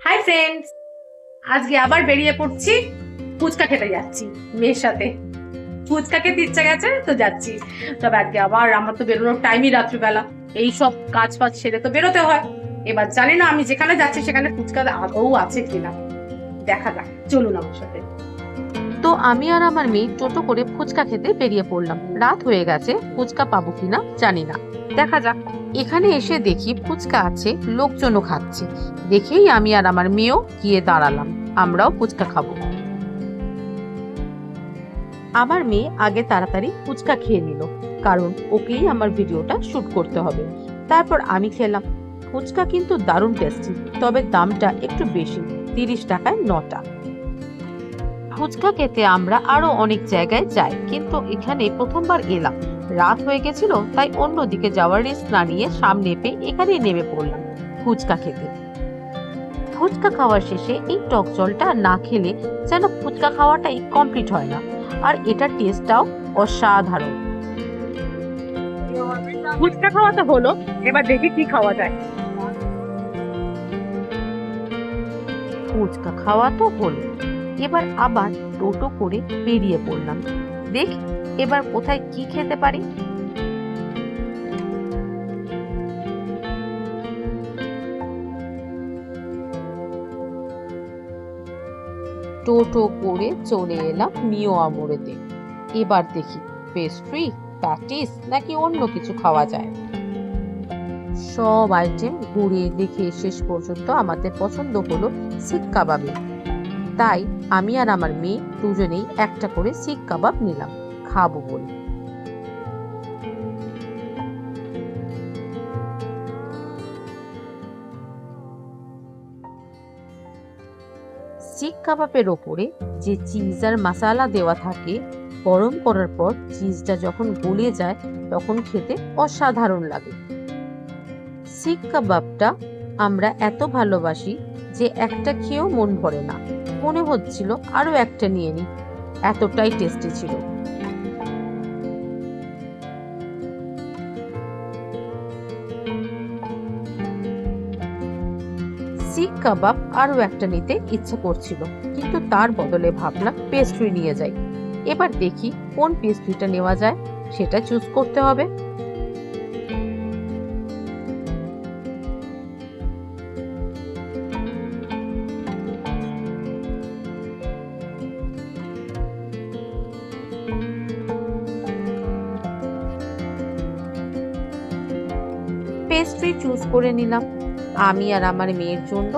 Hi friends, আজকে আবার বেরিয়ে পড়ছি। ফুচকা খেতে যাচ্ছি মেয়ের সাথে। ফুচকা খেতে ইচ্ছা গেছে তো যাচ্ছি। তবে আজকে আবার আমার তো বেরোনোর টাইমই রাত্রিবেলা। এই সব কাজ ফাজ সেরে তো বেরোতে হয়। এবার জানি না আমি যেখানে যাচ্ছি সেখানে ফুচকা আদৌ আছে কিনা। দেখা যাক, চলুন আমার সাথে। তো আমি আর আমার মেয়ে টোটো করে ফুচকা খেতে বেরিয়ে পড়লাম। রাত হয়ে গেছে, ফুচকা পাবো কিনা জানি না, দেখা যাক। এখানে এসে দেখি ফুচকা আছে, লোকজনও খাচ্ছে। দেখেই আমি আর আমার মেয়েও গিয়ে দাঁড়ালাম, আমরাও ফুচকা খাবো। আমার মেয়ে আগে তাড়াতাড়ি ফুচকা খেয়ে নিল, কারণ ওকেই আমার ভিডিওটা শুট করতে হবে। তারপর আমি খেলাম। ফুচকা কিন্তু দারুণ টেস্টি, তবে দামটা একটু বেশি, 30 টাকায় 9টা। ফুচকা খেতে আমরা আরো অনেক জায়গায় যাই, কিন্তু এখানে প্রথমবার এলাম। রাত হয়ে গেছিল, তাই অন্যদিকে যাওয়ার রিস্ক না নিয়ে সামনে পেয়ে এখানে নেমে পড়লাম ফুচকা খেতে। ফুচকা খাওয়ার শেষে এই টক জলটা না খেলে যেন ফুচকা খাওয়াটাই কমপ্লিট হয় না। আর এটার টেস্টটাও অসাধারণ। ফুচকা খাওয়া তো হলো, এবার দেখি কি খাওয়া যায়। ফুচকা খাওয়া তো হলো, এবার আবার টোটো করে বেরিয়ে পড়লাম। দেখ এবার কোথায় কি খেতে পারি। টোটো করে চলে এলাম নিও আমরেতে। এবার দেখি পেস্ট্রি, প্যাটিস নাকি অন্য কিছু খাওয়া যায়। সব আইটেম ঘুরে দেখে শেষ পর্যন্ত আমাদের পছন্দ হলো শিক কাবাবে। তাই আমি আর আমার মেয়ে দুজনেই একটা করে শিক কাবাব নিলাম, খাবো বলে। শিক কাবাবের ওপরে যে চিজ আর মশলা দেওয়া থাকে, গরম করার পর চিজটা যখন গলে যায় তখন খেতে অসাধারণ লাগে। শিক কাবাবটা আমরা এত ভালোবাসি যে একটা খেয়েও মন ভরে না, মনে হচ্ছিল আরো একটা নিয়ে নি, এতটাই টেস্টি ছিল। শিক কাবাব আরো একটা নিতে ইচ্ছা করছিল, কিন্তু তার বদলে ভাবলাম পেস্ট্রি নিয়ে যাই। এবার দেখি কোন পেস্ট্রিটা নেওয়া যায়, সেটা চুজ করতে হবে। পেস্ট্রি চুজ করে নিলাম আমি আর আমার মেয়ের জন্য,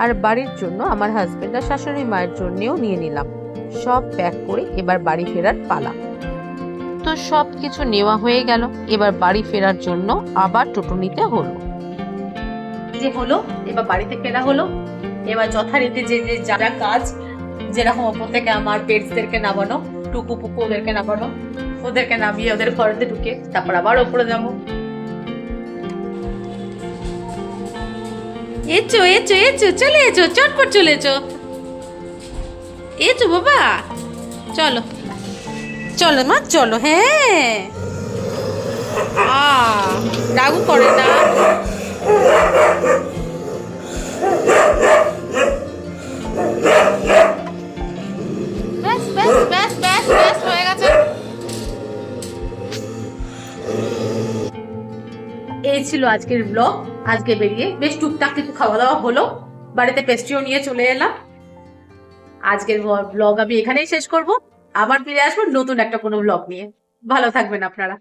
আর বাড়ির জন্য আমার হাজবেন্ড আর শাশুড়ি মায়ের জন্যও নিয়ে নিলাম। সব প্যাক করে এবার বাড়ি ফেরার পালা। তো সব কিছু নেওয়া হয়ে গেল, এবার বাড়ি ফেরার জন্য আবার টোটো নিতে হলো। যে হলো, এবার বাড়িতে ফেরা হলো। এবার যথারীতি যে যে যারা কাজ, যেরকম ওপর থেকে আমার পেটসদেরকে নামানো, টুকু পুকু ওদেরকে নামানো, ওদেরকে নামিয়ে ওদের ঘরেতে ঢুকে তারপর আবার ওপরে যাবো। এচো এচো এচো, চলে এচো, চটপট চলে এচো। এচো বাবা, চলো চলো মা, চলো। হ্যাঁ, রাগু করে না। ব্যাস ব্যাস ব্যাস ব্যাস ব্যাস হয়ে গেছে। এই ছিল আজকের ব্লগ। আজকে বেরিয়ে বেশ টুকটাক কিছু খাওয়া দাওয়া হলো, বাড়িতে পেস্ট্রিও নিয়ে চলে এলাম। আজকের ব্লগ আমি এখানেই শেষ করব। আবার ফিরে আসবো নতুন একটা কোনো ব্লগ নিয়ে। ভালো থাকবেন আপনারা।